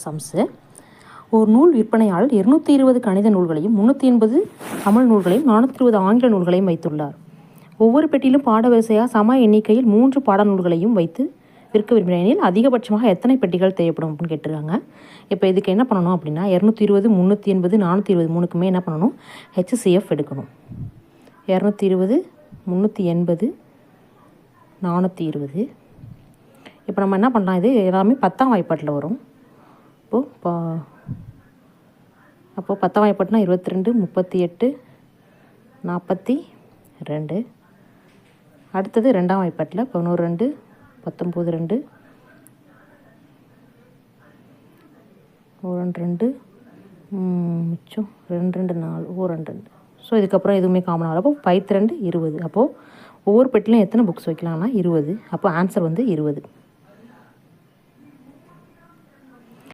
Sums. ஒரு நூல் விற்பனையாளர் 220 கணித நூல்களையும் 380 தமிழ் நூல்களையும் 420 ஆங்கில நூல்களையும் வைத்துள்ளார். ஒவ்வொரு பெட்டியிலும் பாடவரிசையாக சம எண்ணிக்கையில் 3 பாடநூல்களையும் வைத்து விற்க விரும்பினால் அதிகபட்சமாக எத்தனை பெட்டிகள் தேவைப்படும் அப்படின்னு கேட்டிருக்காங்க. இப்போ இதுக்கு என்ன பண்ணணும் அப்படின்னா 220, 380, 420 மூணுக்குமே என்ன பண்ணணும், ஹெச்சிஎஃப் எடுக்கணும். 220, 380, 420. இப்போ நம்ம என்ன பண்ணலாம், இது எல்லாமே 10ஆம் வாய்ப்பாட்டில் வரும். அப்போது 10ஆம் வாய்ப்பாட்டுனா 22, 38, 42. அடுத்தது 2ஆம் வாய்ப்பாட்டில் 11, 2, 19, 2, மிச்சம் 2, 4, 2. ஸோ இதுக்கப்புறம் எதுவுமே காமன் ஆகல. அப்போ 5, 2, 20. அப்போது ஒவ்வொரு பெட்டிலையும் எத்தனை புக்ஸ் வைக்கலாம்னா 20. அப்போ ஆன்சர் வந்து 20.